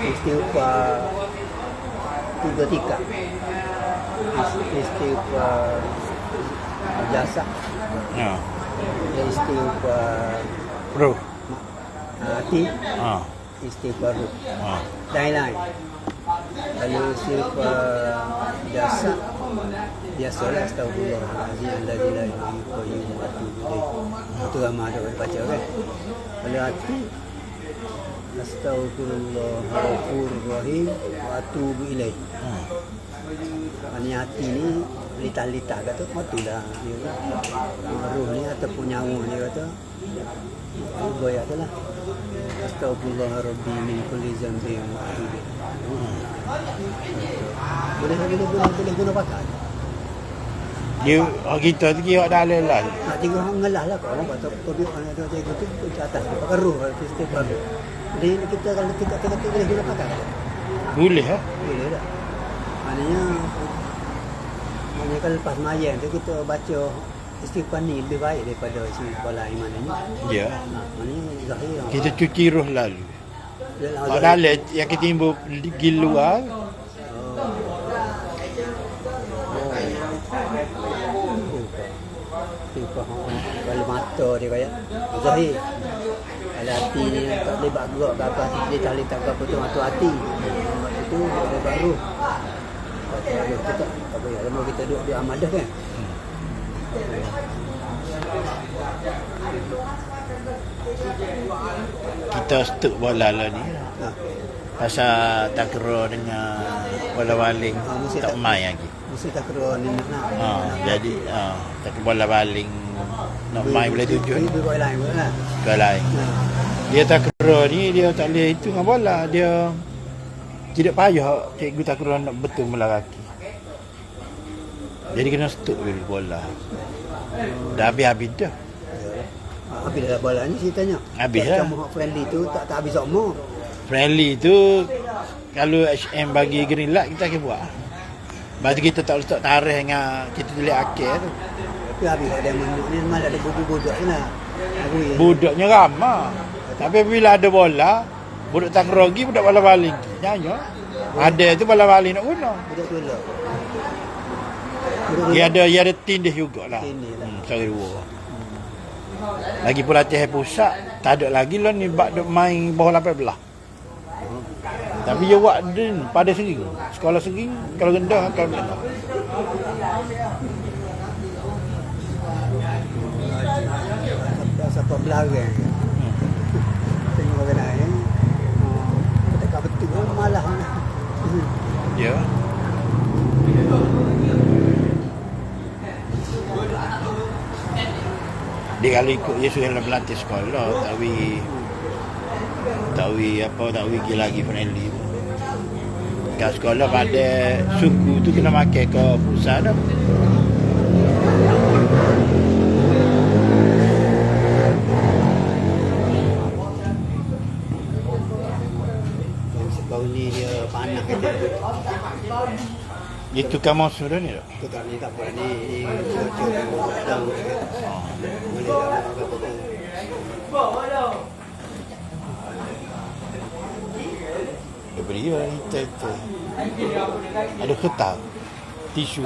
Istighfar 3 tingkat. Istighfar jasa, Ha. istighfar Bro. hati, Ha. istighfar ruh, Ha. lain-lain. Kalau istighfar jasa, biasalah astagfirullahalazim alladzi la ilaha illa huwa wa atubu ilaih. Itu ramai ada orang baca kan. Kalau hati, Astaghfirullahaladzim wa atubu ilaih. Maknanya hati ni litah-litah kata matilah dia kata. Roh ni ataupun nyawa ni kata goyak tu lah. Astaghfirullahaladzim min kulli dhanbin wa atubu ilaih. Boleh guna pakai. Dia kita tu kira dalil lah. Nak tengok orang ngelah lah kau orang kata tobik orang ada tengok tu ke atas pakai roh istighfar. Jadi kita kalau tengok boleh guna pakai. Boleh ha? Boleh tak? Maknanya kalau lepas mayang tu kita baca istighfar ni lebih baik daripada istighfar lain maknanya. Ya. Maknanya zahir. Kita cuci roh lalu. Kalau dalil yang ketimbul pergi luar. Kalau mata dia kaya zahir. Kalau hati ni tak boleh gerak ke apa, dia tak boleh tak apa tu mata hati. Itu dia baru. Kita tak boleh lama kita duduk di amadah kan. Kita stuk bola lah ni. Pasal takra dengan bola baling tak main lagi. Mesti tak kira ni nak. Jadi tak bola baling nak main boleh tujuh. Lebih baik lain pun lah. Ke lain. Dia takra ni dia tak boleh itu dengan bola. Dia tidak payah cikgu takra nak betul mula kaki. Jadi kena stuk dulu bola. Dah habis-habis dah. Habis dah bola ni ceritanya. Habis lah. Macam friendly tu tak habis semua. Friendly tu kalau HM bagi green light kita akan buat. Lepas tu kita tak letak tarikh dengan kita tulis akhir tu. Tapi habis ada menuk ni malah ada budak-budak je lah. Budaknya ramah. Tapi bila ada bola, budak tak kerogi, budak bola baling. Nyanyo. Ada tu bola baling nak guna. Budak tu lah. Dia ada tindih jugalah. Sorry dua. Lagi pun latihan pusat, tak ada lagi lah ni bak duk main bawah 18. Tapi dia buat din pada sering. Sekolah sering kalau rendah akan rendah. Siapa belakang. Tengok orang lain. Tak betul malah. Ya. Dia kalau ikut dia sudah berlatih sekolah, tak pergi lagi friendly. Kat sekolah pada suku tu kena pakai ke pusat dah. Sebab ni dia panas kata. Itu kamu sudah ni tak? Tu tak ni tak apa ni cuaca tahu dekat. Boleh dah apa-apa. Dia beri lah itu. Ada kertas, tisu.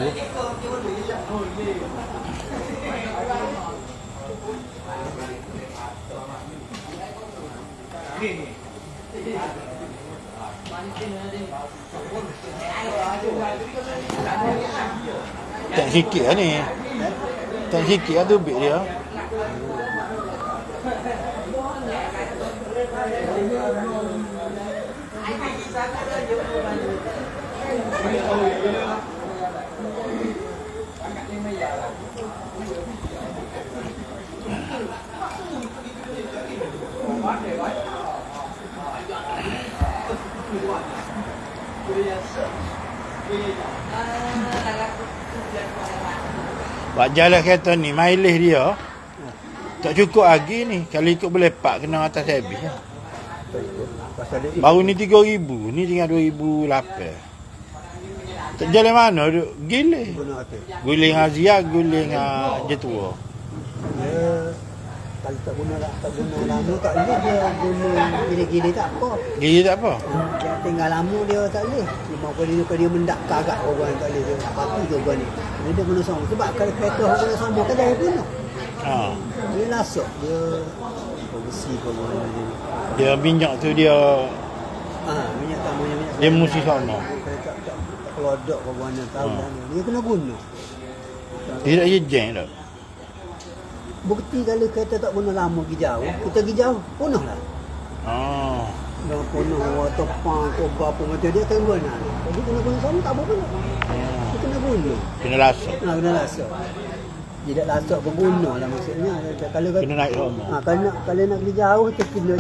Tak sikit lah ni. Tak sikit lah tu bit dia. Buat jalan kereta ni, mileage dia tak cukup lagi ni. Kalau ikut boleh pak kena atas habis lah. Baru ni 3,000, ni tinggal 2,800. Tak jalan mana duk? Gile. Guling Azia, guling je tua. Dia Kalau tak guna lama tak boleh dia guna gili-gili tak apa. Gigi tak apa. Dia tinggal lama dia tak boleh. Cuma kalau dia mendakar kat orang tak boleh dia patu tu orang ni. Dia guna sama sebab kalau kereta orang guna sama kan dia guna. Dia lasuk dia besi ke orang ni. Dia minyak tu dia minyak tak minyak. Dia mesti sama. Tak kelodok ke orang tahu dah ni. Dia kena guna. Tidak jeng dah. Bukti kalau kereta tak guna lama pergi jauh, kita pergi jauh, punah lah. Dah punah, topang, apa macam dia akan guna. Jadi kena guna sama, tak apa pun. Dia kena guna. Kena lasak. Kena lasak. Tidak lasak pun guna lah maksudnya. Kalau kena naik sama. Kalau nak pergi jauh, kita kena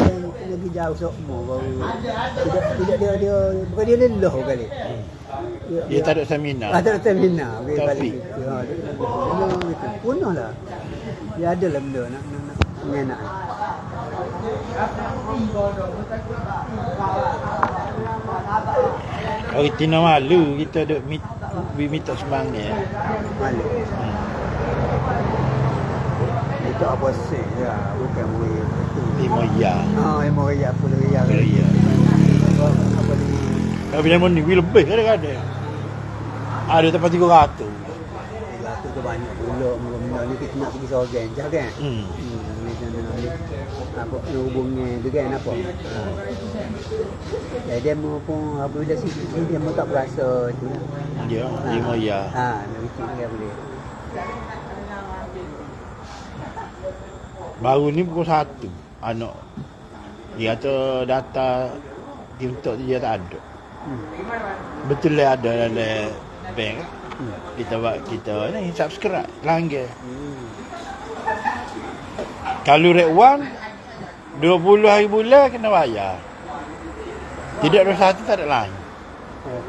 pergi jauh semua. Baru. Tidak dia bukan dia lelah kali. Dia tak ada stamina. Tak ada stamina. Tapi. Punah lah. Dia ada lah benda nak mengenak. Orang Tina malu kita duk minta sembang ni. Malu. Itu apa sih ya, bukan murid. Limoya. Limoya pula ya. Ya. Apa lagi? Kalau bila ni lebih kadang-kadang. Ada tempat 300. Tu banyak pula mula-mula ni kita nak pergi sorang je kan. Apa hubungnya tu kan apa. Dia pun apabila sini dia pun tak berasa tu lah. Ya, limoya. Nak bikin dia boleh. Baru ni pukul 1 anak dia kata data untuk dia tak ada. Betul lah ada dalam bank. Kita buat kita ni subscribe langgar. Kalau rate 1 20 hari bulan kena bayar. Tidak ada satu tak ada lain.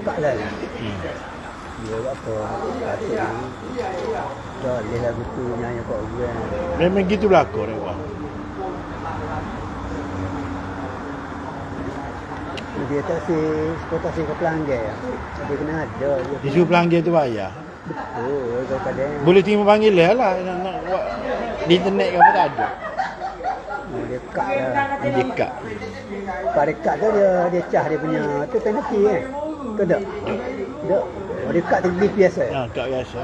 Tak lah. Dia buat apa? Dah dia lagu tu nyanyi kat orang. Memang gitu berlaku rate 1. Dia tak eksploitasi ke pelanggan. Dia kena ada. Dia suruh pelanggan tu bayar. Betul. Kadang Boleh terima panggilan lah. Nak buat di internet ke apa tak ada. Dekat lah. Dekat. Pada dekat tu dia cah dia punya tu penalty kan. Tu tak? Tak. Dekat tu beli biasa. Tak biasa.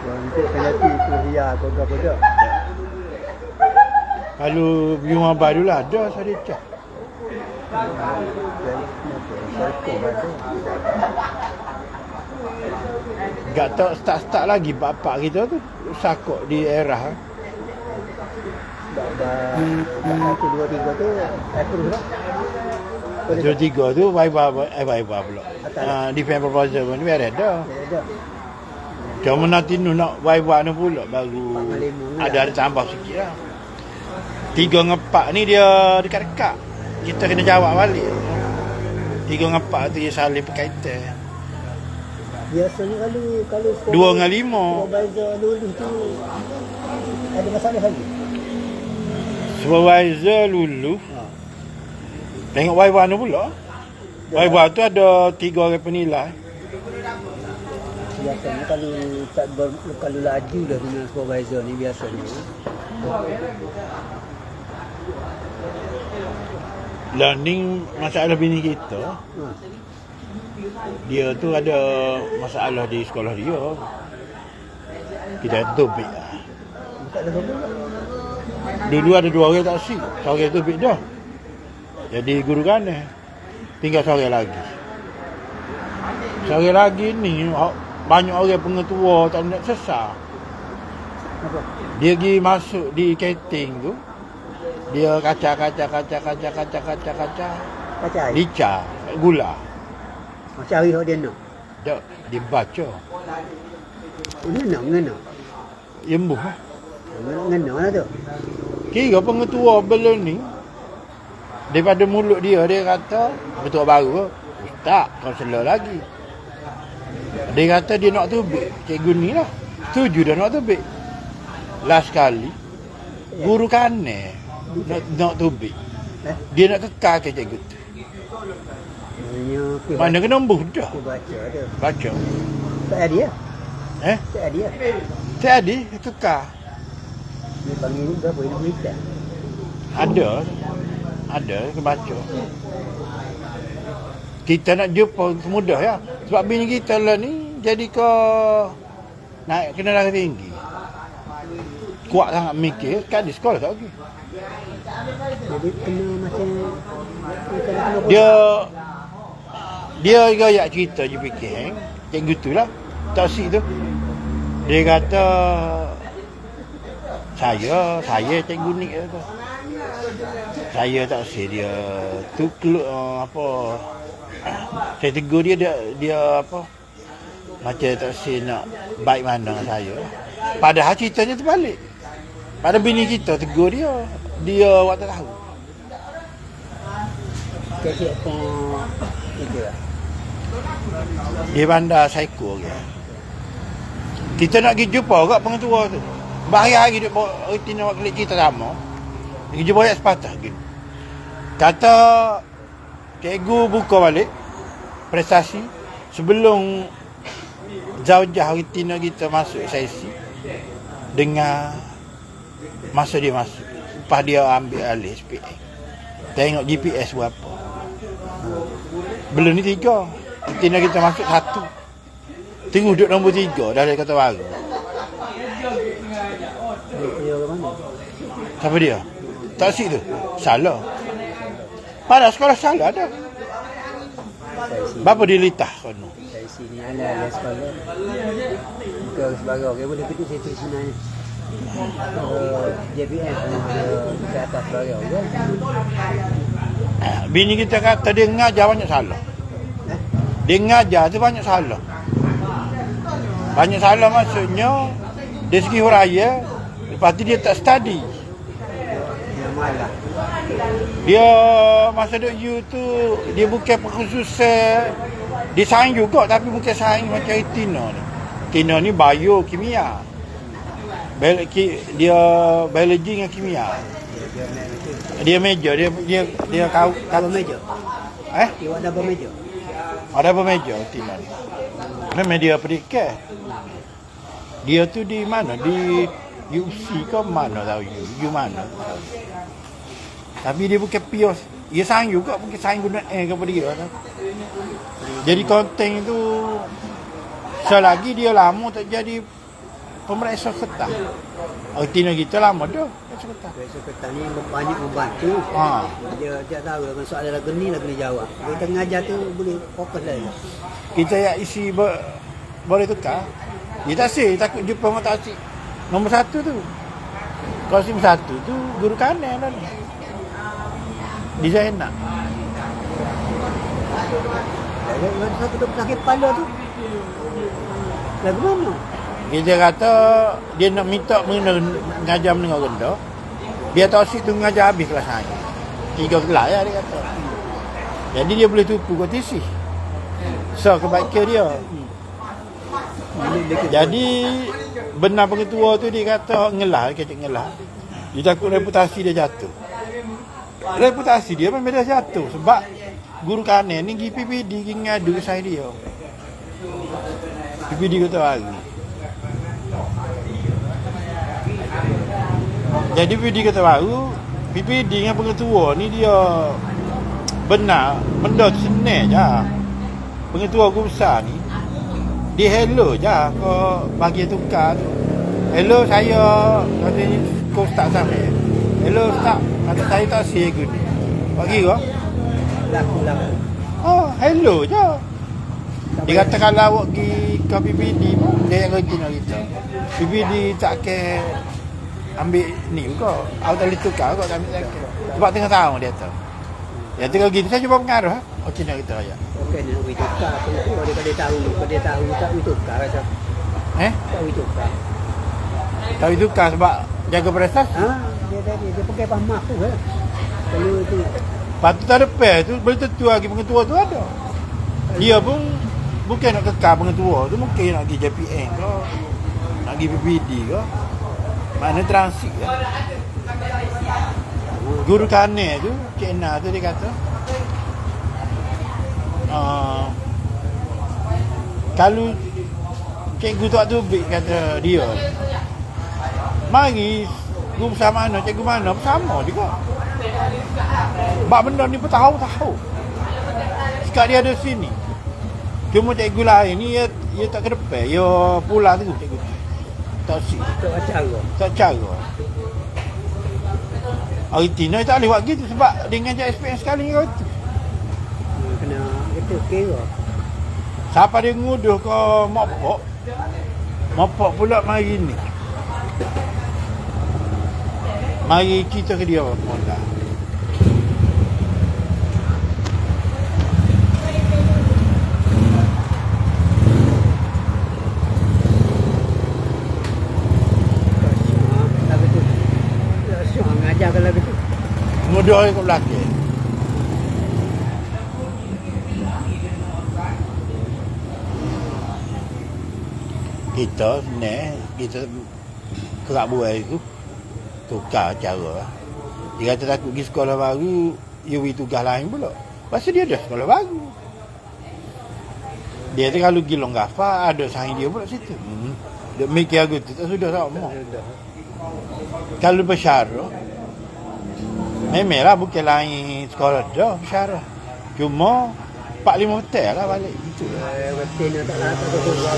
Untuk penalty tu dia apa tak. Kalau beli rumah baru lah ada saya cah. Gak tak start lagi bapak kita tu sakok di era. Dah 2-3 tu approve dah. 2-3 tu Viber pula. Defend proposal pun biar ada. Cuma nanti nak Viber ni pula baru ada tambah sikit lah. 3 ngepak ni dia dekat-dekat. Kita kena jawab balik. 3 ngepak tu dia saling berkaitan. Biasanya kalau 2 dengan 5. supervisor lulus tu ada masalah lagi. Supervisor lulus. Tengok Viber ni pula. Viber tu ada 3 orang penilai. Biasanya kalau laju dah dengan supervisor ni biasanya. Learning masalah bini kita. Dia tu ada masalah di sekolah dia. Kita tubik lah. Dulu ada 2 orang taksi. Seorang tubik dah. Jadi guru kan tinggal seorang lagi. Seorang lagi ni banyak orang pengetua tak nak sesat. Dia pergi masuk di catering tu. Dia kaca. Lica, gula. Cari hak dia nak. Tak, dia baca. Ngena. Embuh. Ngena lah tu. Kira pengetua belum ni. Daripada mulut dia kata, betul baru. Tak, kaunselor lagi. Dia kata dia nak tubik. Cikgu ni lah. Setuju dah nak tubik. Last kali, guru kane nak tubik. Dia nak kekal ke cikgu tu. Mana kena embuh dah. Baca. Tak ada dia. Tak ada, kekal. Dia panggil ni berapa? Dia berita. Ada ke baca. Kita nak jumpa mudah ya. Sebab bini kita lah ni jadi ke naik kena darah tinggi. Kuat sangat mikir, kan di sekolah tak lagi. Jadi kena macam dia gaya cerita je fikir, cikgu tu lah, taksik tu. Dia kata saya cikgu ni tu. Saya taksik dia tu apa? Saya tegur dia apa? Macam taksik nak baik mana dengan saya. Padahal ceritanya terbalik. Pada bini kita tegur dia waktu tahu. kecil pun itu lah. Dia bandar psycho ke. Kita nak pergi jumpa kat pengetua tu. Bahaya-hari dia bawa rutin awak klik cerita sama. Pergi jumpa ayat sepatah gitu. Kata cikgu buka balik prestasi sebelum jauh-jauh rutin kita masuk sesi dengan masa dia masuk. Lepas dia ambil alih SPM. Tengok GPS berapa. Belum ni 3. Rutin kita masuk 1. Tunggu duduk nombor 3 dah ada kata baru. Dia ke mana? Siapa dia? Taksik tu? Salah. Pada sekolah salah ada. Berapa dia litah kono? Dari sini ada sekolah. Bukan sebagai orang boleh pergi situ sebenarnya. JPM ke atas sebagai orang. Bini kita kata dia ngajar banyak salah. Dia ngajar tu banyak salah. Banyak salah maksudnya dari segi huraya. Lepas tu dia tak study. Dia malah. Dia masa duk U tu dia bukan pengkhususan dia sains juga tapi bukan sains macam Tina ni. Tina ni bio kimia. Dia biologi dengan kimia. Dia major dia kau major. Dia ada major. Ada apa major Tina ni? Memang dia pendidikan. Dia tu di mana? Di UC ke mana tahu you mana? Tapi dia bukan pios. Dia sains juga, mungkin sains guna kepada dia. Jadi konten tu selagi dia lama tak jadi pemeriksa kertas. Artinya kita lama dah Pemeriksa kertas ni banyak membantu. Dia tahu dengan soalan lagu ni jawab. Kita mengajar tu boleh fokus lagi. Kita yang isi boleh tukar. Dia tak sih takut jumpa orang tak sih. Nombor 1 tu. Kalau nombor 1 tu guru kanan dah ni. Design nak. Yang satu tu sakit kepala tu. Lagu mana? Dia kata dia nak minta mengajar mendengar rendah. Dia tahu si tu mengajar habis kelas saya. 3 kelas ya dia kata. Jadi dia boleh tupu kompetisi. So kebaikan dia. Jadi benar pengetua tu dia kata kecik ngelah. Dia takut reputasi dia jatuh. Reputasi dia memang dah jatuh sebab guru kanan ni pergi PPD pergi ngadu saya dia. PPD kata lagi. Jadi PPD kata baru, PPD dengan pengetua ni dia benar, benda tu senang je. Pengetua guru besar ni dia hello je ke bagi tukar tu. Hello saya katanya kau start sampai. Hello start kata saya tak cikgu ni. Bagi ke? Laku. Hello je. Dia kata kalau awak pergi ke PPD dia yang reti nak kita. PPD tak ke ambil ni juga. Awak tak boleh tukar awak tak ambil sakit. Sebab tengah tahu dia tu. Ya tengah gitu saya cuba pengaruh. Okey nak kita raya. Okey dia nak tukar. Kalau dia tahu tak tukar rasa. Tak tukar. Tak tukar sebab jaga prestasi. Dia pakai paham aku kan. Kalau itu patut tak ada pair tu boleh tentu lagi pengetua tu ada. Dia pun bukan nak kekal pengetua tu mungkin nak pergi JPN ke. Nak pergi PPD ke. Mana transit ke. Guru kanan tu Cik Na tu dia kata kalau cikgu tu waktu big kata dia mari guru sama mana cikgu mana sama juga Bak benda ni pun tahu. Sekat dia ada sini. Cuma cikgu lain ni ia tak ke depan. Ia pulang tu cikgu. Tak si. Tak cara. Argentina tak boleh buat gitu sebab dia ngajar SPM sekali kau tu. Kena itu kira. Siapa dia nguduh ke Mopok pula mari ni. Mari kita ke dia mula. Kalau gitu. Nguduh ke belakang. Kita kerak buai tu tukar cara. Dia kata takut pergi sekolah baru, dia beri tugas lain pula. Pasal dia ada sekolah baru. Dia tu kalau pergi Longgafa, ada saing dia pula situ. Dia mikir aku tu, tak sudah sama. Kalau bersyarah, memanglah bukan lain sekolah dah bersyarah. Cuma 4-5 hotel lah balik gitu. Betul tak lah tak betul besar.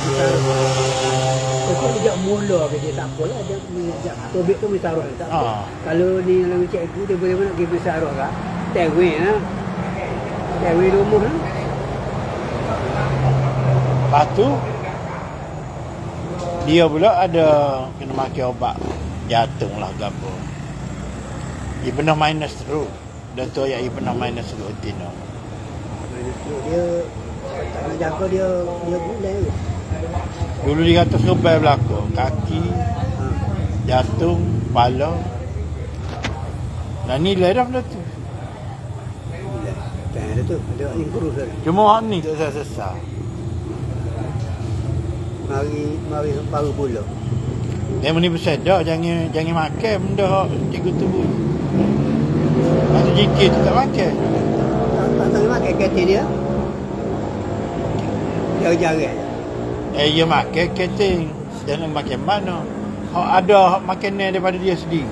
Kalau dia mula ke dia tak apalah dia ajak tobik tu besar tak apa. Kalau ni lalu cikgu dia boleh nak pergi besar kan. Tewe ah. Tewe rumah lah. Lepas tu dia pula ada kena makan ubat jantung lah ke apa. Dia pernah minus teruk. Dan tu ayat dia pernah minus teruk Tino. Dia tak nak jaga dia boleh. Dulu dia kata serbai belakang, kaki, jantung, kepala. Dan nilai dah benda tu. Tak ada tu, ada improve dah. Cuma hak ni tak sesat. Mari baru pula. Dia meni bersedar jangan makan benda hak cikgu tu. Lepas tu jikir tu tak makan. Tak makan kata dia. Jarang-jarang. Dia makan keting. Jangan makan mana. Hak ada hak makanan daripada dia sendiri.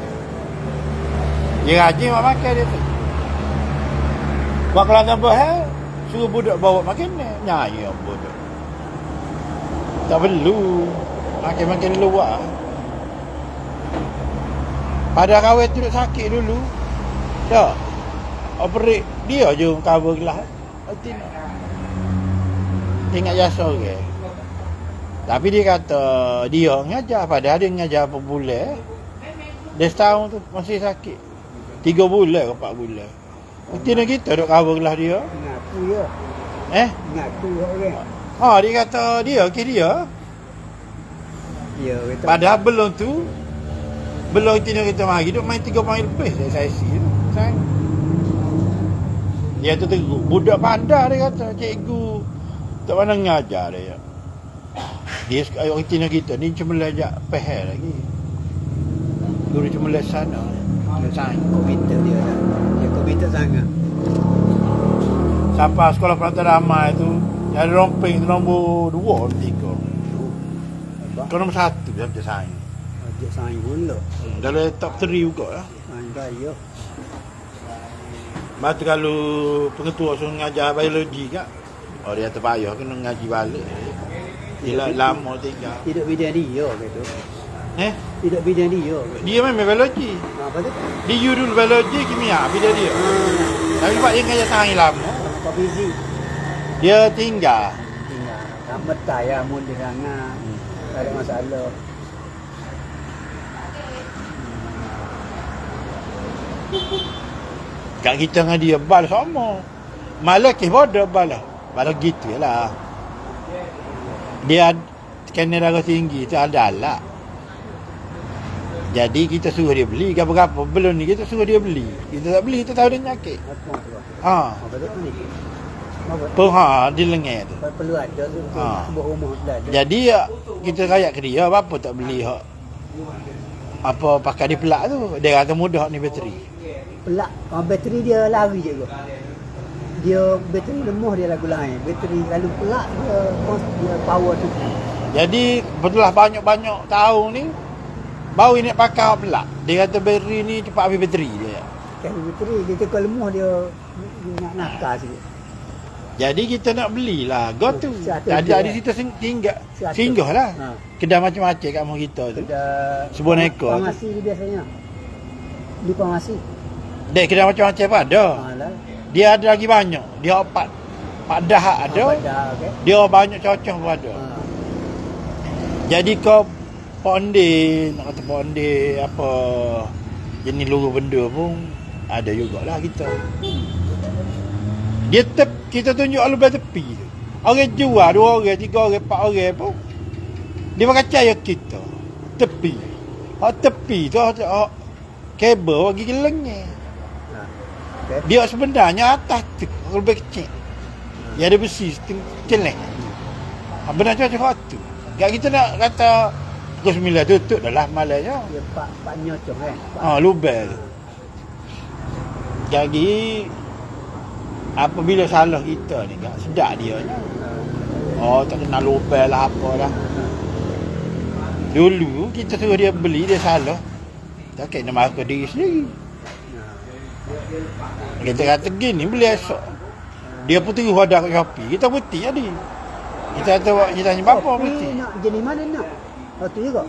Dia rajin buat makan dia tu. Buat kelantan berhal, suruh budak bawa makanan. Nyaya budak. Tak perlu makan luar. Pada kawan tu duk sakit dulu. Tak. Operate dia je cover gelas. Artina. Ingat jasa orang. Tapi dia kata dia ngajar, padahal dia ngajar apa bulan. Dia setahun tu masih sakit. 3 bulan ke 4 bulan. Artina kita duk cover gelas dia. Ngaku ya. Ngaku orang. Dia kata dia dia. Ya, betul. Padahal belum kita mari duk main 3 pagi lebih saya sesi tu. Dia tu teruk. Budak pandai dia kata cikgu tak pandai ngajar dia. Dia orang Cina kita ni cuma belajar pehel lagi. Guru cuma les sana. Sains Komputer dia dah. Dia komputer sangat. Sampai sekolah Perantau Damai tu ada romping tu nombor 2 3. Kau nombor 1 dia macam sains. Dia sains pula. Dalam top 3 juga lah. Sains bayar. Lepas tu kalau pengetua suruh ngajar biologi kat, dia terpayah kena ngaji balik. Dia lama tinggal. Tidak bidang dia gitu. Tidak bidang dia. Dia memang biologi. Apa tu? Dia dulu biologi, kimia, bidang dia. Tapi sebab dia ngajar sains lama. Kau busy. Dia tinggal. Ramat saya mun di sana. Tak ada masalah. Kat kita dengan dia bal sama. Malah kes bodoh bal lah. Bal gitu lah. Dia kena darah tinggi tu ada lah. Jadi kita suruh dia beli berapa belum ni kita suruh dia beli. Kita tak beli kita tahu dia nyakit. Betul ni. Dia lengah tu. Perlu ada tu sebuah rumah dah. Jadi kita rakyat ke dia apa tak beli hak apa pakai di pelak tu. Dia kata mudah ni bateri. Pelak bateri dia lari je kot. Dia bateri lemah dia lagu lain. Bateri lalu pelak dia power tu. Jadi betul lah banyak-banyak tahun ni baru nak pakai pelak. Dia kata bateri ni cepat habis bateri dia. bateri dia kalau lemah dia nak nakal sikit. Jadi kita nak belilah got tu. Seratus Ada je, di situ Seratus. singgah lah. Ha. Kedai macam-macam kat rumah kita tu. Sebuah ekor tu. Pharmacy dia biasanya. Di pharmacy. Dek kedai macam-macam pun ada. Lah. Dia ada lagi banyak. Dia empat dah ada. Okay. Dia banyak cocok pun ada. Ha. Jadi kau ponde, nak kata ponde apa jenis luruh benda pun ada jugalah kita. Kita tunjuk alu belah tepi tu. Orang jual 2 orang, 3 orang, 4 orang pun dia pakai cahaya kita. Tepi. Tepi tu kabel gigi lengnya. Okay. Dia sebenarnya atas tu lebih kecil. Dia ada besi celeng. Benar cocok tu. Gak kita nak kata pukul 9 tutup dah lah malainya. Dia pak nyocong kan. Lubang tu. Jadi apabila salah kita ni gak sedap dia ni. Tak kenal lubang lah apa dah. Dulu kita suruh dia beli, dia salah. Tak kena marah diri sendiri. Kita kata gini beli esok. Dia putih wadah kat Shopee. Kita putih tadi. Kita tanya bapa putih. Nak jenis mana nak? Tu juga.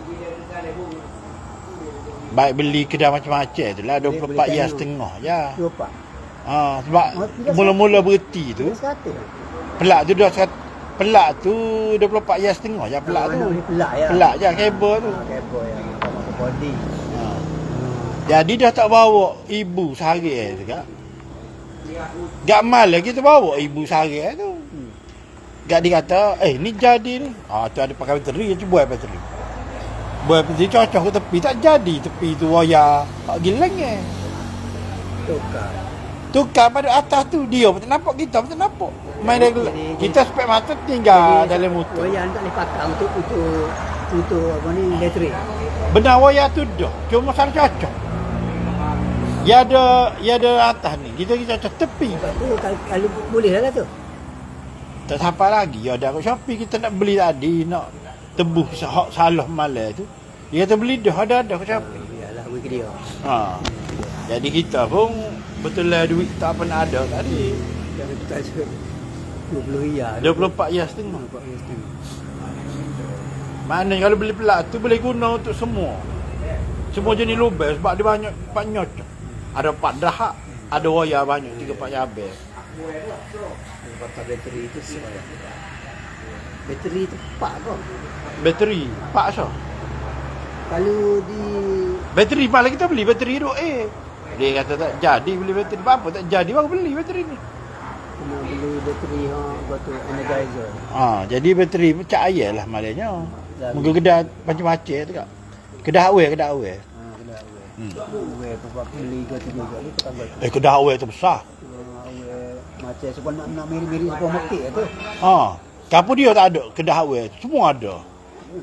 Baik beli kedai macam-macam tu lah 24 yang setengah je. 24. Sebab mula-mula berhenti tu 100. pelak tu dah pelak tu 24 yang setengah je pelak tu. Pelak je kabel tu. Kabel yang body. Jadi dah tak bawa ibu sehari tu kak. Gak malah kita bawa ibu sehari tu. Gak dia kata, ni jadi ni. Tu ada pakai bateri, dia buat bateri. Buat bateri cocok ke tepi, tak jadi tepi tu wayar. Tak gilang Tukar pada atas tu, dia pun tak nampak, kita pun tak nampak. Main kita spek mata tinggal dalam motor. Wayar tak boleh pakai untuk apa ni, bateri. Benar wayar tu dah, cuma salah cocok. Ya ada atas ni, kita cocok tepi. Lepas tu kalau boleh lah tu. Tak sampai lagi. Ada kat Shopee kita nak beli tadi, nak tebus hak salah malam tu. Dia kata beli dah, ada kat Shopee. Yalah, wik dia. Jadi kita pun betul lah duit tak pernah ada tadi. Jadi kita 20 riyal. 24 riyal setengah. Maknanya kalau beli pelak tu boleh guna untuk semua. Semua jenis lubang sebab dia banyak nyocok. Ada 4 dahak, ada wayar banyak 3-4 jabel. Pakai bateri itu semua. Bateri tu pak kau. Bateri pak so. Kalau di bateri malah kita beli bateri tu dia kata tak jadi beli bateri. Apa tak jadi baru beli bateri ni. Kena beli bateri batu energizer. Jadi bateri cahaya lah malahnya. Muka kedai macam-macam tu kak. Kedai hardware. Kedai hardware sebab beli ke juga ni petang. Kedai hardware tu besar. Macam sebab nak mirip-mirip supermarket tu. Kapu dia tak ada kedai hardware. Semua ada.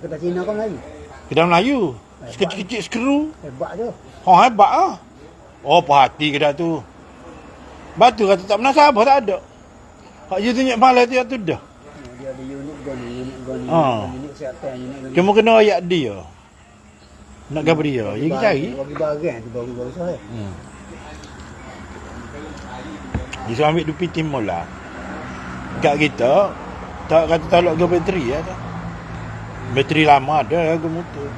Kedai Cina kau Melayu. Kedai Melayu. Kecil-kecil skru. Hebat tu. Hebat ah. Puas hati kedai tu. Batu kata tak pernah sabar tak ada. Hak je tunjuk malam tu dah. Dia ada unit gun. Unit kesihatan, unit gun. Cuma kena ayat dia. Nak gambar dia. Dia cari. Bagi barang tu baru sah. Dia suruh ambil dupi timur lah. Kat kita tak kata tolak ke bateri tak. Bateri lama ada harga motor.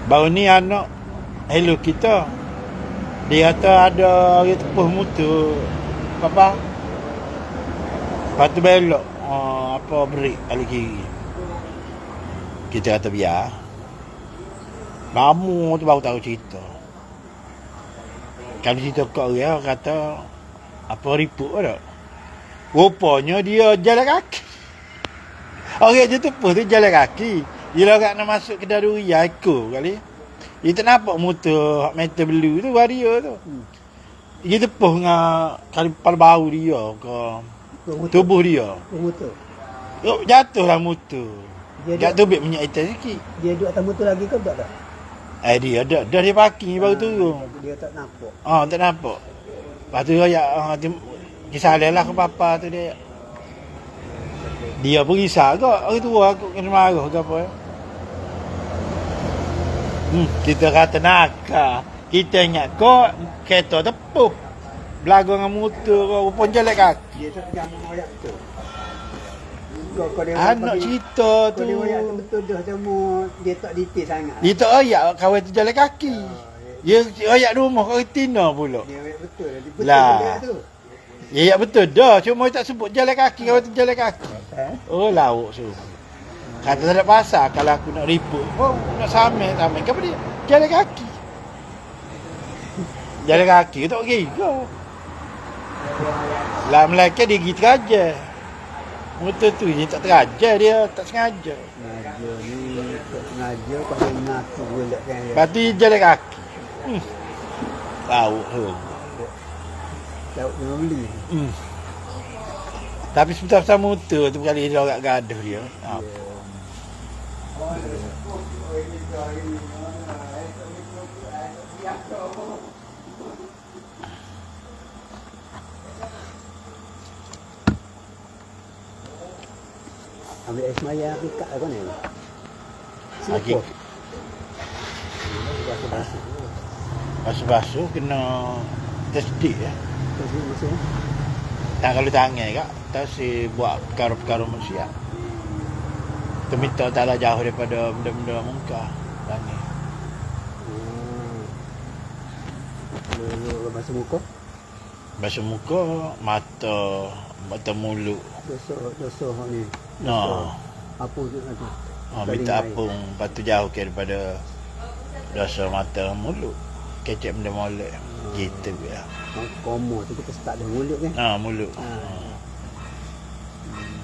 Baru ni anak hello kita. Dia kata ada orang tepuh motor apa? Lepas tu belok break balik kiri. Kita kata biar. Lama tu baru tahu cerita. Kalau cerita kat orang kata apa riput tak. Rupanya dia jalan kaki. Orang je tepuh tu jalan kaki. Bila orang nak masuk kedai durian ikut kali. Dia tak nampak motor hak metal blue tu waria tu. Dia tepuh dengan kali kepala bau dia ke tubuh dia. Motor. Jatuhlah motor. Dia tubik minyak hitam sikit. Dia duduk atas motor lagi ke tak? Dia dah dia parking baru turun. Dia tak nampak. Tak nampak. Lepas tu kisah dia lah ke papa tu dia. Dia pun risau ke orang tua aku kena marah ke apa. Kita kata nakal. Kita ingat kau kereta tepuh. Belaga dengan motor kau pun jalan kaki. Dia tak jamu royak tu. Anak cerita tu. Kau dia royak tu betul dah jamu dia tak detail sangat. Dia tak royak kawan tu jalan kaki. Dia royak rumah kau retina pula. Dia royak betul. Dia betul Lah. royak tu. Ya betul dah. Cuma tak sebut jalan kaki kawan tu jalan kaki. Oh lauk tu. Kata tak ada pasal kalau aku nak ribut. Oh nak samai. Kenapa dia jalan kaki? Jalan kaki tak gila. Lah Melaka dia pergi terajar. Motor tu dia tak terajar, dia tak sengaja. Sengaja ni tak sengaja pada mengaku golek kan. Lepas tu dia jalan kaki. Lauk tu. Lauk dia beli. Tapi sebentar pasal motor tu kali dia orang gaduh dia. Ambil air semaya pikat apa ni? Lagi basuh-basuh kena tesdik ya. Terus maksudnya? Tak kalau tangan kak, tak si buat perkara-perkara manusia. Kita minta taklah jauh daripada benda-benda muka. Tangan. Lalu basuh muka? Basuh muka, mata mulut. Dosa ni. No. Apa tu nanti? Minta apung, lepas tu jauh daripada dosa mata mulut. Kecek benda molek. Gitu ya. Komo tu kita start dari mulut kan? Mulut.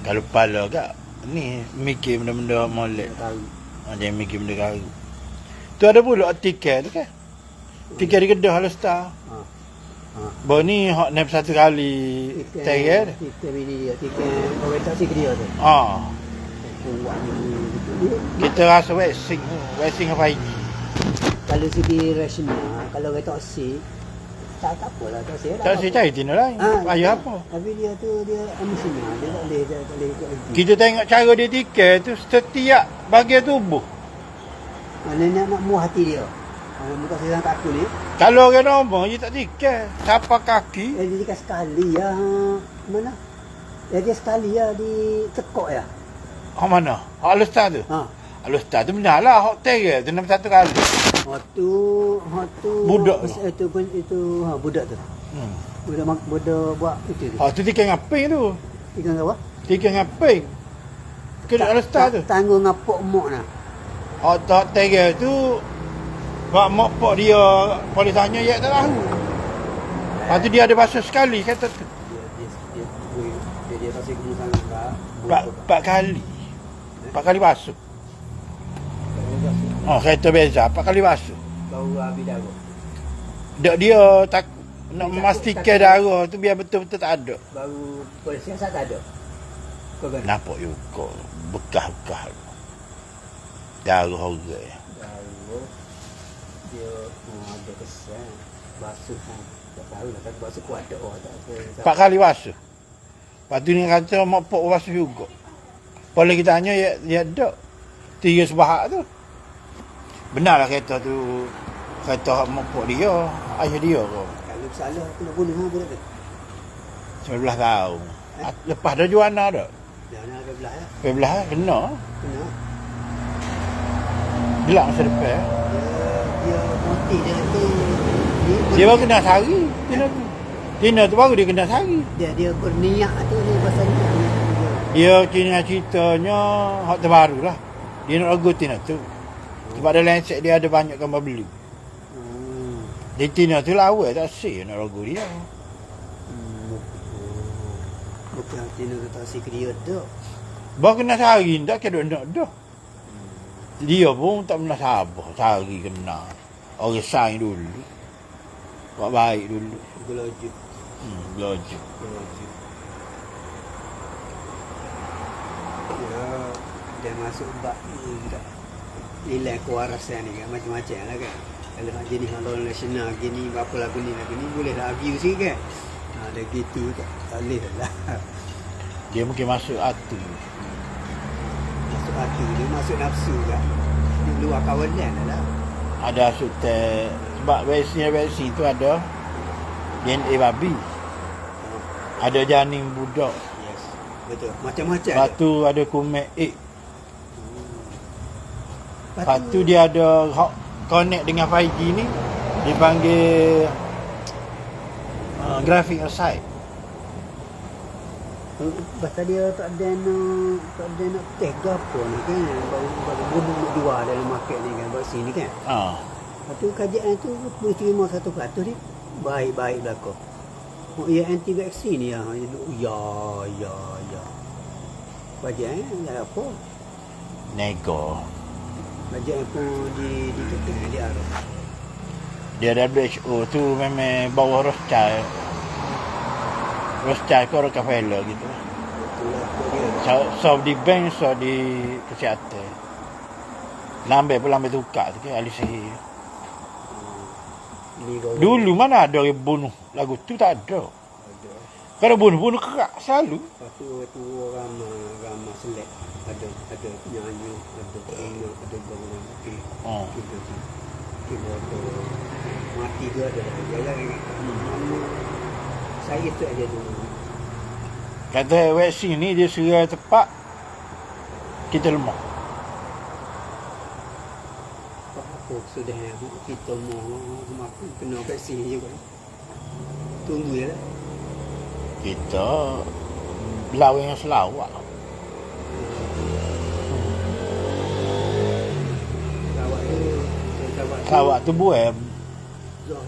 Kalau kepala kak, ni mikir benda-benda molek. Jangan mikir benda kau. Tu ada pula artikel tu kan? Artikel di Kedah Alustar. Baru ni hak naik satu kali tayar. Kita bini dia, kita orientasi ke dia tu. Buat ni. Kita rasa waxing apa lagi? Kalau segi rasional, kalau kata si tak apalah tak si. Tak saya cari tina lain. Ayah apa? Tapi dia tu dia emosional, dia tak boleh ikut lagi. Kita tengok cara dia tikar tu setiap bahagian tubuh. Mana nak muah hati dia. Muka saya tak aku ni. Kalau orang nombor dia tak tikar. Siapa kaki? Dia tikar sekali ya. Mana? Dia sekali ya di tekok ya. Hak mana? Hak Alustar tu? Ha. Alustar tu benar lah. Hak tayar tu nombor satu kali. Hak tu budak itu budak tu. Budak buat itu. Hak tu tikar ngaping tu. Tikar apa? Tikar ngaping. Ke Alustar tu. Tanggung ngapok mok nah. Hak tayar tu Pak mak pak dia polis tanya ya tak tahu. Lepas tu dia ada basuh sekali kata tu. Dia pasti kemudian tak. 4 kali. 4 kali basuh. Kereta beza 4 kali basuh. Baru habis darah. Dia tak nak memastikan darah tu biar betul-betul tak ada. Baru polis siasat tak ada. Kau kan? Nampak juga bekas-bekas. Darah orang. Dia ada kesan basuh kan. Tak tahu lah kan basuh kuat tak apa. 4 kali basuh. Lepas tu ni kata mak pok basuh juga. Kalau kita tanya ya ada 3 sebahak tu. Benarlah kereta tu kata mak pok dia, ayah dia ke. Kalau salah kena bunuh budak tu. 19 tahun. Lepas dah jual anak dah. Jangan ada belah ya. Belah kena. Kena. Gelak masa depan. Dia mati dia tu. Dia baru kena sehari. Tina tu baru dia kena sehari. Dia berniat tu ni pasal ni. Dia ceritanya hak terbaru lah. Dia nak ragu Tina tu. Sebab dalam set dia ada banyak gambar belu. Dia Tina tu lawa tak say nak ragu dia. Bukan Tina tu tak si dia tu. Baru kena sehari tak kira nak dah. Dia pun tak pernah sabar. Sehari kena. Orang saing dulu. Buat baik dulu. Gelojik. Gelojik. Ya, dia masuk bab ni tak. Nilai kewarasan ni kan macam-macam lah kan. Kalau nak jenis halal nasional gini, apa lagu ni boleh lah abuse sikit kan. Ada gitu tak boleh lah. Dia mungkin masuk hati. Masuk hati dia, masuk nafsu kan. Di luar kawalan lah. Ada asuk teh Sebab vaksin tu ada DNA babi. Ada janin budak. Yes. Betul. Macam-macam. Lepas tu ada kumet egg. Lepas tu dia ada connect dengan 5G ni. Dipanggil graphic site. Pasal dia tak ada nak test ke apa ni kan. Baru bunuh nak jual dalam market ni kan. Vaksin ni kan. Lepas tu kajian tu boleh terima 1% ni. Baik-baik belakang. Oh, ya anti vaksin ni ya. Ya. Kajian tak apa. Nego. Kajian pun ditutup di arah. Dia WHO tu memang bawah Rothschild. Rothschild ke Rockefeller gitu. So di bank, so di kesihatan. Lambai tukar tu kan ahli sihir. Dulu mana ada orang bunuh lagu tu, tak ada. Kalau bunuh kerak selalu. Lepas tu orang selek. Ada penyanyi, ada penyanyi, ada bangunan. Kita mati tu ada. Saya tu aja dulu. Kata vaksin ni dia serai tepat, kita lemah. Apa sudah kita mau kena vaksin juga. Tunggu je lah. Kita lawan yang selawak. Selawak tu buem.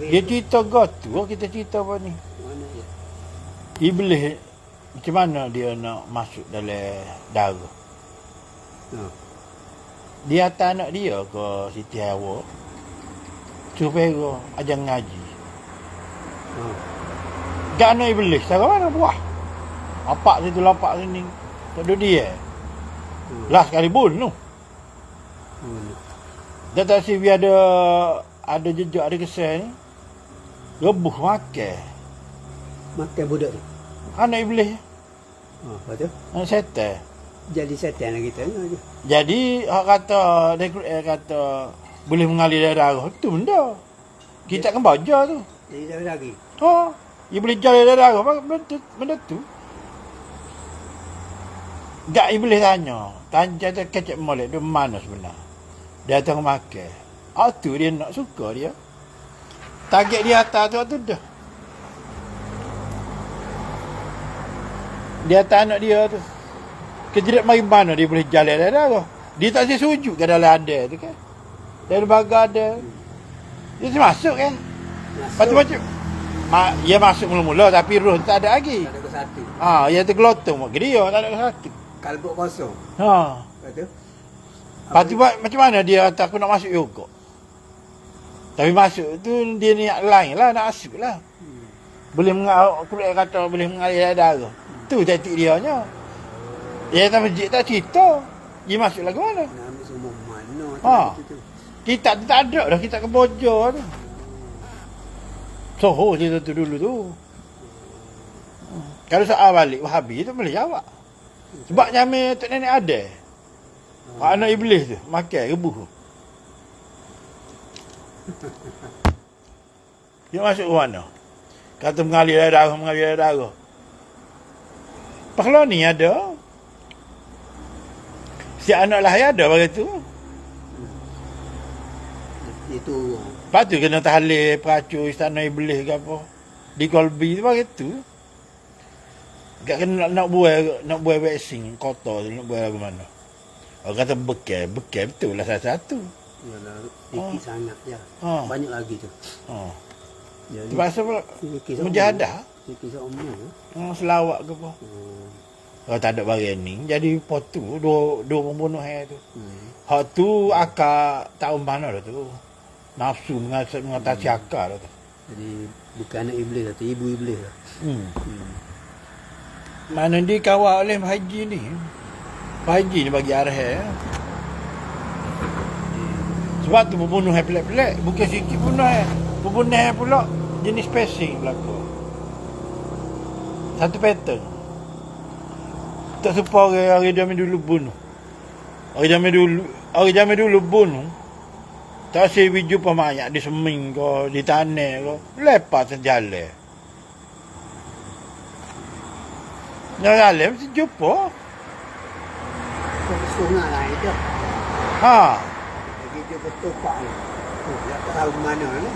Dia cerita gotu, kita cerita apa ni? Iblis macam mana dia nak masuk dalam darah? Dia atas anak dia ke Siti Hawa. Supaya ajar ngaji. Gak anak iblis, cara mana buah? Lapak situ, lapak sini. Tak ada dia. Last kali bunuh. Dia tak si biar ada jejak, ada kesan ni. Rebuh makan. Makan budak tu. Anak iblis. Lepas tu? Anak setan. Jadi setan lah kita. Jadi dia kata boleh mengalir darah. Itu benda. Kita akan baca tu. Jadi dah lagi. Dia boleh jalan darah. Benda tu. Gak iblis tanya tu kecek molek dia mana sebenarnya. Dia tengah makan. Tu dia nak suka dia. Target dia atas tu dah. Dia atas anak dia tu. Kejadian mari mana dia boleh jalan darah. Dia tak sujud ke dalam ada tu kan. Dalam baga ada. Dia masuk kan. Macam-macam. Dia masuk mula-mula tapi roh tak ada lagi. Tak ada ke satu. Dia tergelotong mak dia tak ada ke satu. Kalbuk kosong. Lepas tu? Lepas tu macam mana dia kata aku nak masuk juga. Tapi masuk tu dia niat lain lah, nak masuk lah. Boleh kata boleh mengalir darah. Tu taktik dia nya. Dia tak masjid tak cerita. Dia masuk lah ke mana? Nak ambil semua mana tu. Kitab tu tak ada dah, kitab kebojor tu. Soho cerita tu dulu tu. Kalau soal balik Wahabi tu boleh jawab. Sebab nyamai tok nenek ada. Anak iblis tu makan rebuh. Dia masuk ke mana? Kata mengalir darah. Kalau ni ada. Si anak lahir ada bagi tu. Itu. Lepas tu kena tahlil peracun istana iblis ke apa. Di Kolbi tu bagi tu. Gak kena nak buat vaksin kotor tu, nak buat lagu mana. Orang kata bekal betul lah satu-satu. Yalah, sikit sangat je. Banyak lagi tu. Jadi terpaksa pula mujahadah. Sikit seumur. Selawak ke apa. Kalau tak ada barang ni, jadi potu dua pembunuh tu. Hak tu akak tahu mana dah tu. Nafsu mengatasi akal dah tu. Jadi bukan anak iblis lah, ibu iblis lah. Mana dia kawal oleh Haji ni. Haji ni bagi arah. Sebab tu pembunuh pelik-pelik. Bukan sikit bunuh. Pembunuh pula jenis spacing berlaku. Satu pattern. Tak sepa orang zaman dulu bunuh. Orang zaman dulu bunuh. Tak si jumpa mayat di seming ko, di tanah ko. Lepas terjalan. Jalan mesti jumpa. Kau sungai lah itu. Ha. Lagi dia betul pak ni. Tak tahu mana ni.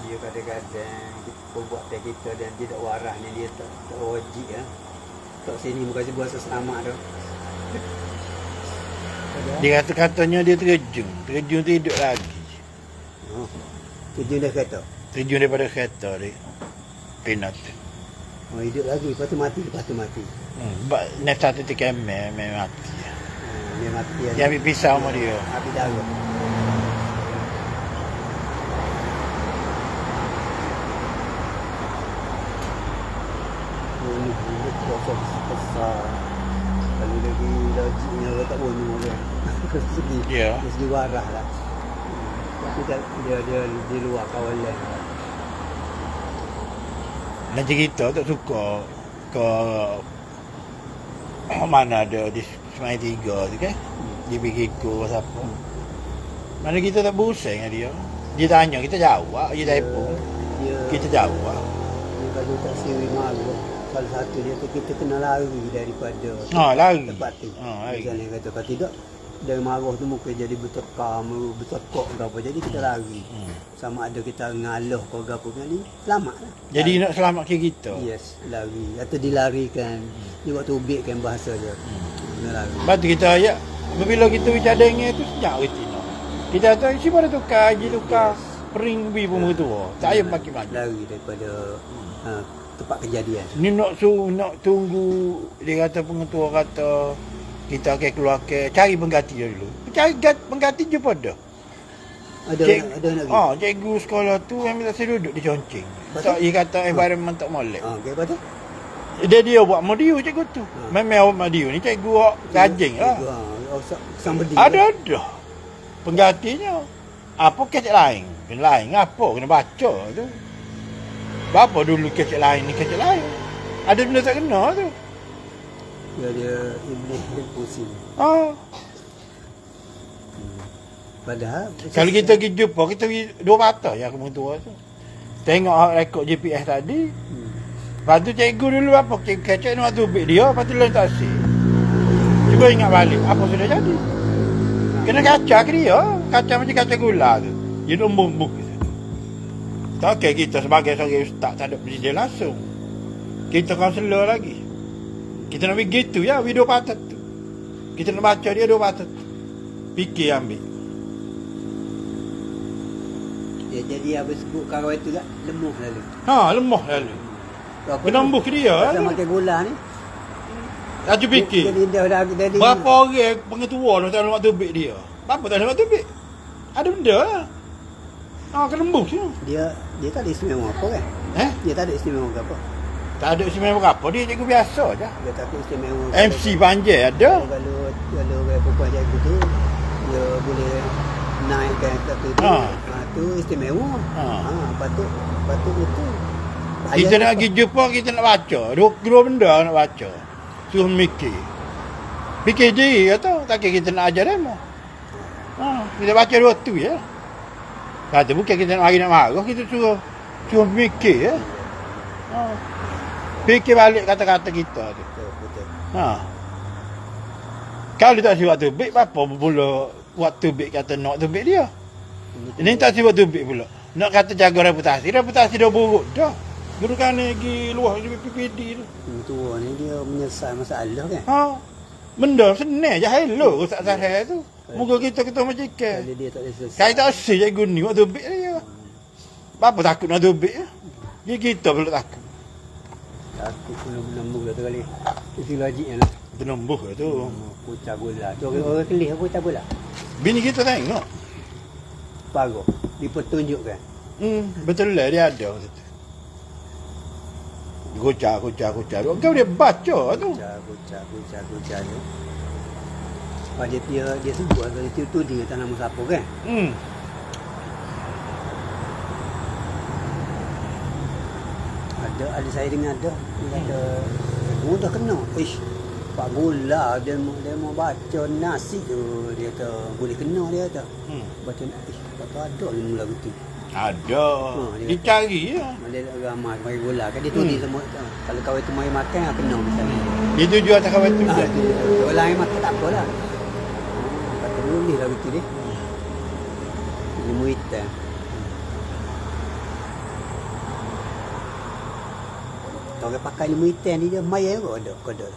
Dia kadang-kadang kita buat teh kita dan dia tak warah ni dia tak wajib ya. Tak sini bukan buat selamat tu. Dia kata-katanya dia terjun tidur lagi. Oh. Terjun dah kata. Terjun daripada kereta dia. Penat. Oh hidup lagi, lepas tu mati. Nak satu tikemeh mati. Dia mati. Dia ambil pisau sama dia. Habis darah. Ini proses besar. Kalau lagi logiknya orang tak boleh orang. Segi. Ya. Segi warah lah. Tapi dia di luar kawalan. Nanti kita tak suka ke mana ada di Semai 3 tu kan. Dia pergi ke siapa. Mana kita tak pusing dengan dia. Dia tanya, kita jawab. Dia telefon. Kita jawab. Dia kalau tak siri malu. Salah satu dia tu kita kena lari daripada lari. tempat tu. Lari. Misalnya kata kalau tidak dari marah tu mungkin jadi bertekok ke apa. Jadi kita lari. Sama ada kita ngalah ke apa ni, selamat lah. Jadi nak selamatkan kita. Yes, lari. Atau dilarikan. Dia waktu ubikkan bahasa dia. Kena lari. Lepas tu kita ayat, bila kita bicara dengan tu sejak retina. Kita kata, si pada tukar, pering bi pun tua. Tak payah makin lagi. Lari daripada tempat kejadian. Ni nak tunggu, dia kata pengetua kata, kita akan keluar cari pengganti dia dulu. Cari pengganti je pada. Ada lagi. Cikgu sekolah tu memang tak saya duduk di Choncing. Tak, dia kata environment tak molek. Okey, lepas tu? Dia buat modiu cikgu tu. Memang awak modiu ni cikgu awak rajin lah. Somebody. Ada. Penggantinya. Apa kecek lain? Lain apa? Kena baca tu. Bapa dulu kecek lain ni kecek lain. Ada benda tak kena tu. Dia iblis dia pusing. Padahal Kalau kita pergi jumpa, kita pergi 2 mata yang aku tua tu. Tengok rekod GPS tadi. Lepas tu cikgu dulu apa? Cikgu kecek ni waktu ubik dia, lepas tu lain taksi. Cuba ingat balik, apa sudah jadi. Kena kaca ke dia. Kaca macam kaca gula tu. Dia nombok-nombok. Tak okay, kita sebagai seorang ustaz tak ada presiden langsung. Kita kaunselor lagi. Kita nak pergi gitu ya, video patut tu. Kita nak baca dia 2 patut. Fikir ambil. dia jadi apa sebut kawai tu tak lemah lalu. Lemah lalu. Penambah ke dia. Pasal makan gula ni. Aku fikir. Jadi berapa orang pengetua tu tak nak tubik dia? Apa tak nak tubik? Ada benda lah. Kena embus tu. Dia tak ada istimewa apa kan? Dia tak ada istimewa apa? Tak ada istimewa apa. Dia cikgu biasa je. Dia tak ada istimewa. MC panjang ada. Kalau perempuan cikgu tu dia boleh naikkan satu tu. Tu istimewa. Patut itu. Kita nak pergi jumpa, kita nak baca. Dua benda nak baca. Suruh mikir. Fikir diri atau tak kira kita nak ajar demo. Kita baca 2 tu ya. Kata bukan kita nak mari nak marah, kita suruh mikir ya. Fikir balik kata-kata kita tu. Betul. Kalau dia tak siap tubik, apa pula waktu tubik kata nak tubik dia. Ini tak siap tubik pula. Nak kata jaga reputasi dah buruk dah. Guru kan lagi luar di PPD tu. Tua ni dia menyelesai masalah kan? Benda senang je hello ustaz saya tu. Moga kita macam ikan. Kalau dia tak ada selesai. Kait tak asyik cikgu ni waktu tubik dia. Apa takut nak tubik ya? Dia kita pula takut. Takut nembus tu kali. Itu logiknya lah. Itu nembus tu. Pucat bola. Tu orang kelih pucat bola. Bini kita tengok. Bagus. Dipertunjukkan. Betul lah dia ada waktu tu. Kocak. Kau dia baca tu. Kocak tu. Dia sebut kalau itu dia kata nama siapa kan? Ada saya dengar ada. Dia kata dah kena. Pak Gula dia mau baca nasi tu, dia kata boleh kena dia kata. Baca kata ada ni mula gitu. Ada. dia Dicari ya. Dia ramai mai Gula kan dia tulis semua tu. Kalau kau itu mai makan kena misalnya. Dia tuju atas kawan tu. Orang yang makan tak apalah. Kata boleh lah gitu dia. Ilmu hitam. Orang pakai ilmu hitam ni dia maya kot ada kodol.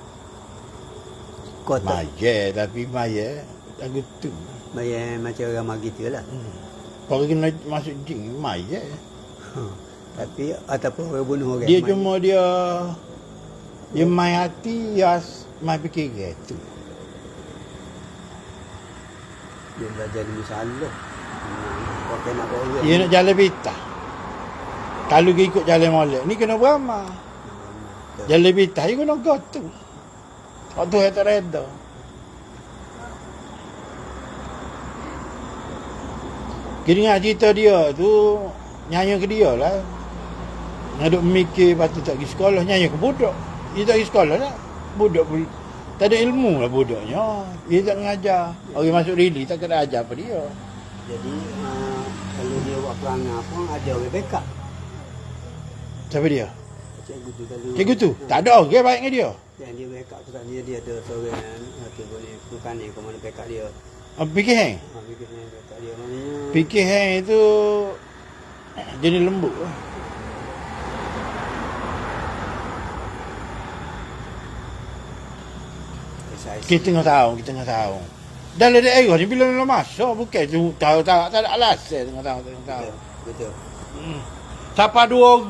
Kota. Maya tapi maya tak gitu. Maya macam orang magi tu lah. Kalau kena masuk jing maya. Tapi ataupun orang bunuh orang. Dia cuma dia main hati, ya main fikir gitu. Dia belajar ilmu salah. Kau kena orang. Dia nak jalan pita. Kalau dia ikut jalan molek, ni kena beramal. Jalan pita, dia kena gotu. Waktu saya tak reda. Kira ingat cerita dia tu, nyanyi ke dia lah. Ngaduk mikir, lepas tu tak pergi sekolah, nyanyi ke budak. Dia tak pergi sekolah tak? Budak tak ada ilmu lah budaknya. Dia tak mengajar. Orang masuk rili, tak kena ajar apa dia. Jadi, kalau dia buat perangai pun ada orang backup. Siapa dia? Cikgu tu kalau... Cikgu tu? Tak ada orang baik dengan dia. Yang dia backup tu tadi dia ada seorang tu boleh bukan ni ke mana backup dia. Fikir hang? Fikir ni backup dia maknanya. Fikir hang itu jenis lembut lah. Kita tengah tahu. Dalam daerah ni bila nak masuk bukan tu tahu tak ada alasan tengah tahu. Betul. Siapa dua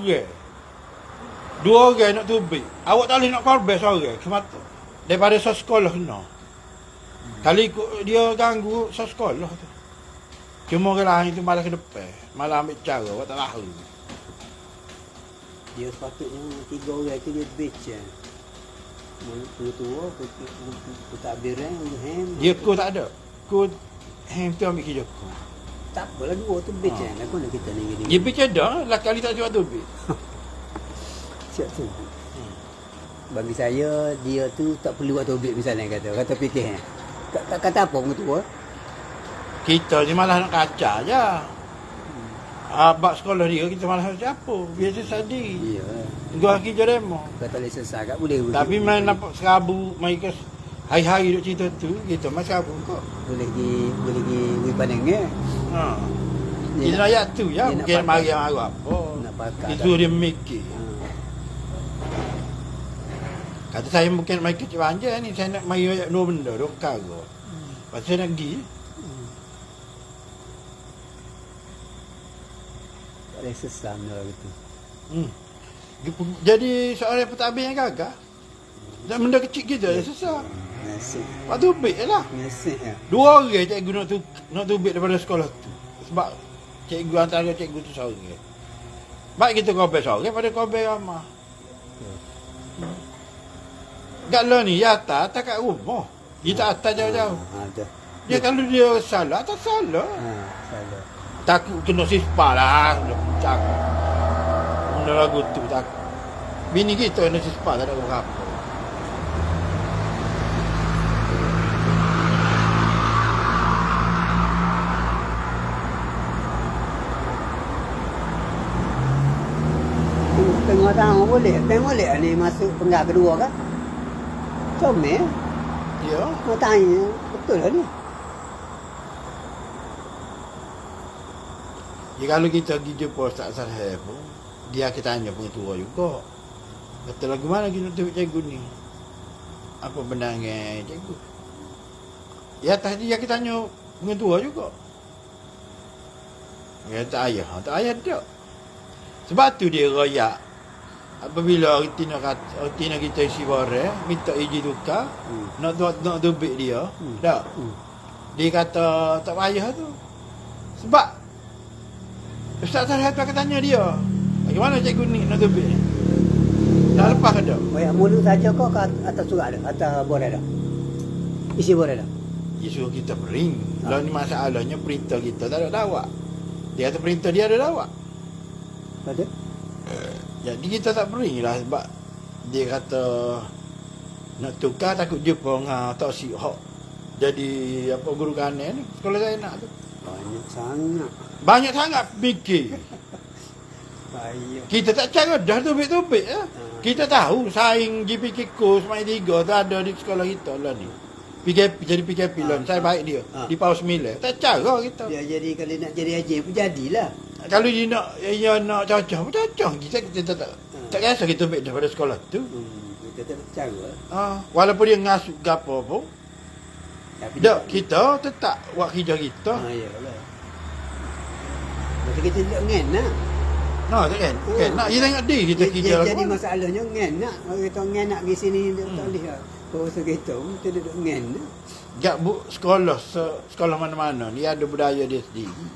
orang nak tubik. Awak tak boleh nak korban seorang semata. Daripada sekolah kena. Kali dia ganggu sekolah tu. Cuma orang lain tu malah ke depan. Malah ambil cara, awak tak tahu. Dia sepatutnya 3 orang tu dia baca. Mulut tua, aku tak berang, hem. Dia ko tak ada. Ko hem tu ambil kerja ko. Tak apalah dua tu baca. Aku nak kita ni gini. Dia baca dah lah kali tak cuba tubik. Siap tu. Bagi saya dia tu tak perlu buat tobik misalnya kata fikir. Kata apa pun tua. Kita ni malah nak kacau je. Abang sekolah dia kita malah siapa? Biasa sadi. Ya. Gua kerja demo. Kata boleh sesat kat boleh. Tapi main nampak serabu mai ke hari-hari duk cerita tu kita mai serabu kok. Boleh pergi pandang ke. Ha. Dia nak ayat tu ya, bukan mari marah apa. Nak pakai. Itu dia mikir. Kata saya mungkin mai kecil panjang ni saya nak mai ayat dua benda, dua perkara. Lepas tu saya nak pergi. Tak boleh sesat benda gitu. Jadi seorang pentadbir yang gagah. Dan benda kecil kita dia susah. Nasib. Lepas tu tubik je lah. Nasib ya. Dua orang cikgu nak tubik daripada sekolah tu. Sebab cikgu antara cikgu tu seorang. Baik kita korban seorang pada korban ramah. Kat lah ni, ya atas kat rumah. Dia tak atas jauh-jauh. Dia kalau dia salah, tak salah. Salah. Takut kena sispa lah. Cakap. Benda lagu tu takut. Bini kita kena sispa, tak ada apa-apa. Tengok tahun boleh ni masuk penggal kedua kan? Comel. Ya. Mau tanya, betul lah ni. Ya kalau kita pergi jumpa Ustaz Sarhab pun, dia kita tanya pengetua juga. Kata lagu mana kita tengok cikgu ni? Apa benarnya cikgu? Ya tadi kita tanya pengetua juga. Ya tak ayah tak. Sebab tu dia royak. Apabila retina kita isi barang, minta izin tukar, nak tubik dia, tak. Dia kata tak payah tu. Sebab Ustaz Sarhab akan tanya dia, bagaimana cikgu ni nak tubik ni? Dah lepas ke tak? Baik, mulut saja kau ke atas surat dah? Atas bor dah? Isi bor dah? Dia suruh kita bering. Kalau ni masalahnya printer kita tak ada dawak. Dia kata printer dia ada dawak. Betul? Jadi kita tak bering lah sebab dia kata Nak tukar takut jumpa dengan toksik hok. Jadi apa guru kanan ni. Sekolah saya nak tu. Banyak sangat fikir. Bahaya. Kita tak cara dah tubik-tubik ya. Kita tahu saing GPK kos main 3 tu ada di sekolah kita lah ni. PKP jadi PKP lah. Saya baik dia. Di Paus 9. Tak cara kita. Dia jadi kalau nak jadi haji pun jadilah. Kalau dia nak cocok pun cocok. Kita tak rasa kita tubik daripada sekolah tu. Kita tak cara. Walaupun dia ngasuk gapo pun. Tak, kita tetap buat kerja kita. Iyalah. Macam kita tak ngenak. Tak kan? Kan nak dia tengok dia kita kerja lah. Jadi masalahnya ngenak. Kalau kita ngenak pergi sini tak boleh lah. Kalau kita kita duduk ngenak. Jak sekolah mana-mana dia ada budaya dia sendiri.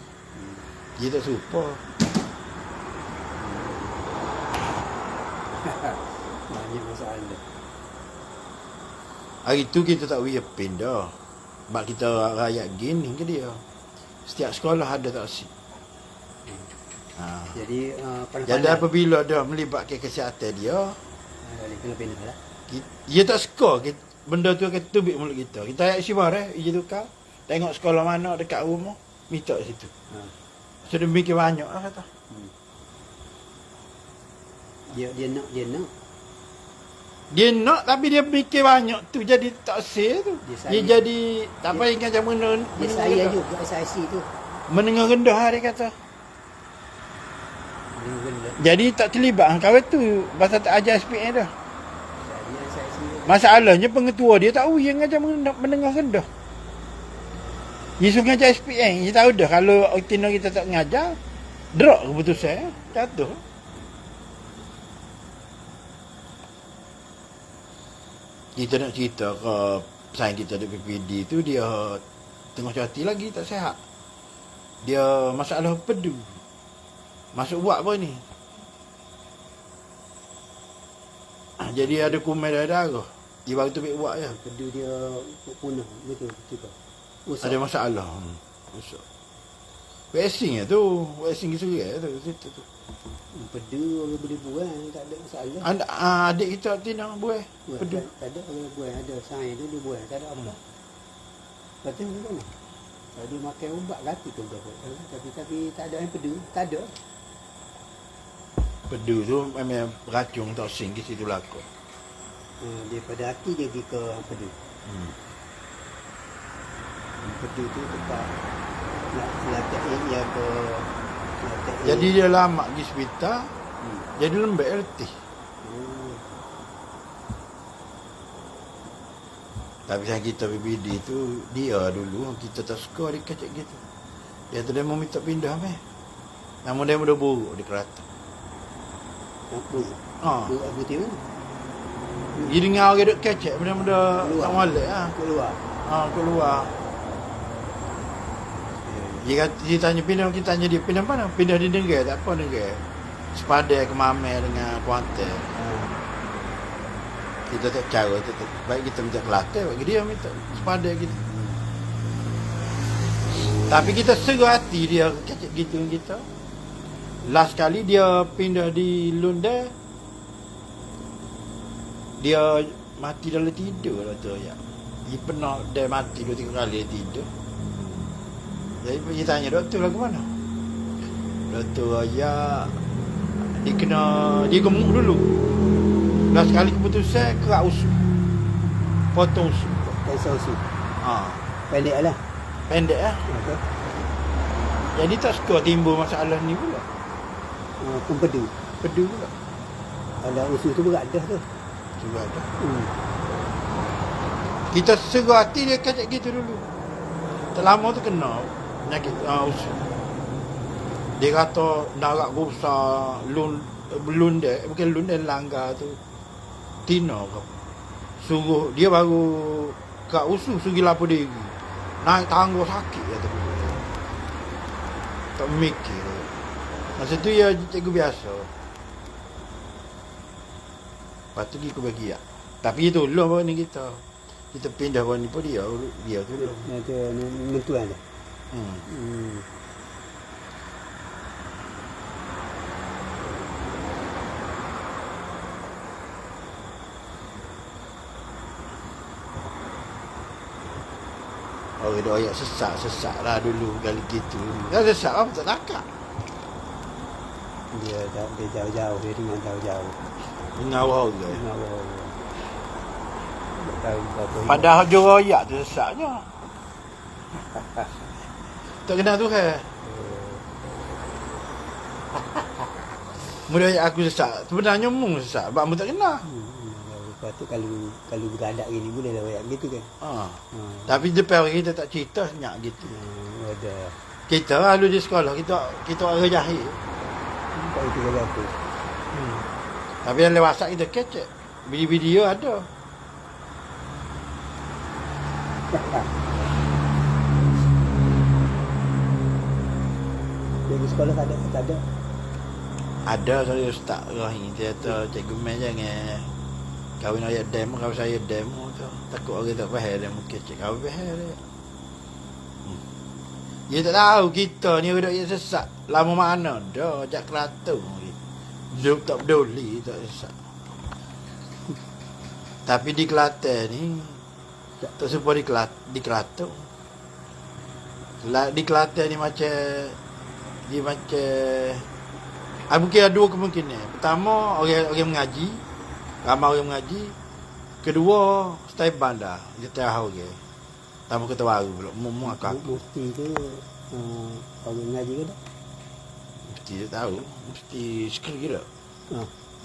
Dia tak suka. Banyak masalah. Hari tu kita tak boleh pindah. Sebab kita rakyat gini ke dia. Setiap sekolah ada taksi. Jadi apabila dia melibatkan kesihatan dia, kena pindah lah. Dia tak suka benda tu akan tubik mulut kita. Kita ayat sibar dia tukar. Tengok sekolah mana dekat rumah, minta situ. So dia mikir banyak lah kata. Dia nak tapi dia fikir banyak tu jadi taksir tu. Dia jadi tak payah ingat macam mana. Dia saya juga SIC tu. Menengah rendah dia kata. Jadi tak terlibat kawan tu pasal tak ajar SPM dah. Masalahnya pengetua dia tak tahu yang ngajar menengah rendah. Dia suruh ngajar SPM, dia tahu dah kalau Octino kita tak ngajar, drop keputusan, jatuh. Kita nak cerita ke pesaing kita di PPD tu dia tengah cuti lagi tak sihat. Dia masalah pedu. Masuk buat apa ni? Jadi ada kuman darah. Dia baru tu buat je. Pedu dia punah betul juga. Ada masalah. Masak. Waxing tu. Waxing keserai tu. Pedu orang boleh buang, tak ada masalah. Adik kita Tina buang pedu. Tak ada orang buang, ada sains tu dia buang, tak ada apa. Betul kan? Kalau dia makan ubat kaki tu tapi tak ada yang pedu, tak ada. Pedu tu memang racun toksik ke situ lakon. Daripada hati dia pergi ke pedu. Pedu tu tempat nak latih dia ke. Jadi dia lama pergi hospital. Jadi lembek letih. Tapi yang kita PPD tu dia dulu kita tak suka dia kacak gitu. Dia tu dia mau minta pindah meh. Namun dia mudah buruk di Kelantan. Buruk putih mana? Dia dengar orang duk kacak benda-benda tak molek keluar. Dia tanya pindah, kita tanya dia pindah mana? Pindah di negara, tak apa negara. Sepadan ke Mamel dengan Kuantan. Kita tak cara tu. Baik kita minta Kelantan, bagi dia minta sepadan kita. Tapi kita seru hati dia kacak gitu dengan kita. Last kali dia pindah di Lunda, dia mati dalam tidur lah tu ya. Dia pernah dia mati 2-3 kali dia tidur. Jadi dia tanya doktor lah ke mana? Doktor ya dia gemuk dulu. Last kali keputusan kerak usus. Potong usus. Kaisar usus. Pendek lah. Pendek lah. Okay. Jadi tak suka timbul masalah ni pula. Pedu pula. Kalau usus tu berat dah tu. Berat dah. Kita seru hati dia kacak gitu dulu. Tak lama tu kena penyakit usus. Dia kata narak besar belun dia, bukan lun dia langgar tu. Tina ke. Suruh dia baru kat usus suruh lapor diri. Naik tangga sakit kata. Tak mikir. Masa tu ya cikgu biasa. Lepas tu pergi ke bagian. Tapi itu belum baru ni kita. Kita pindah baru ni pun dia tu. Itu mentuan dia. Orang duk ayat sesak lah dulu kali gitu. Dah sesak apa tak takak. Dia jauh-jauh, dia dengan jauh-jauh. Ngawal ke. Ngawal. Tak tahu berapa. Padahal joroyak tu sesaknya. Tak kenal tu kan? Mudah ayat aku sesak. Sebenarnya mung sesak. Sebab mu tak kenal. Lepas tu kalau beradak gini boleh lah ayat gitu kan. Tapi depan orang kita tak cerita senyap gitu. Ada. Kita lalu di sekolah kita orang jahil. Tak itu kali apa. Tapi dalam WhatsApp kita kecek. Video ada. Di sekolah tak ada. Ada saya ustaz Rahim dia kata cikgu main jangan kahwin ayat demo kalau saya demo tu takut orang tak faham dia mungkin cik kahwin faham dia. Dia tak tahu kita ni budak yang sesak lama mana dah jak keratung duduk tak peduli tak sesak. Tapi di Kelantan ni tak semua di keratung. Di Kelantan ni macam mungkin ada dua kemungkinan. Pertama, orang mengaji. Ramai orang mengaji. Kedua, stay bandar. Dia tahu orang. Tamu kata baru pula. Mu aku. Mufti tu orang mengaji ke tak? Mufti dia tahu. Mufti sekali kira.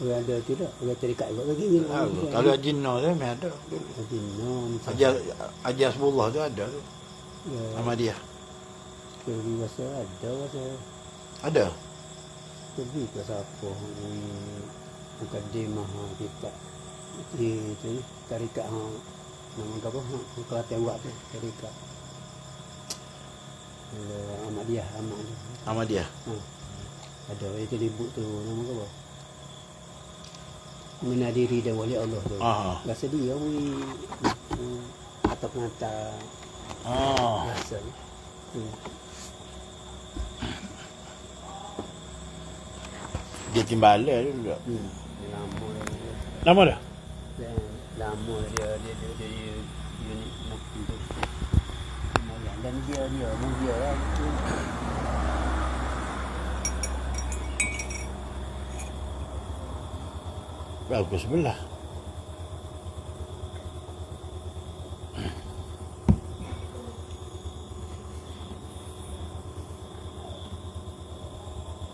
Orang ada tidak? Orang terikat juga lagi. Tahu. Kalau Ajinno tu memang ada. Ajar Sebullah tu ada tu. Sama dia. Pergi rasa ada rasa. Ada? Pergi ke siapa bukan demah kita itu tarikat nama apa Kelantan buat tu tarikat Ahmadiyah. Ada itu disebut tu nama apa menadiri dan wali Allah tu. Rasa dia atap mata rasa dia timbala dulu. Lama dah? Lama dia unit mufti tu. Dan dia lah. Bagus sebelah.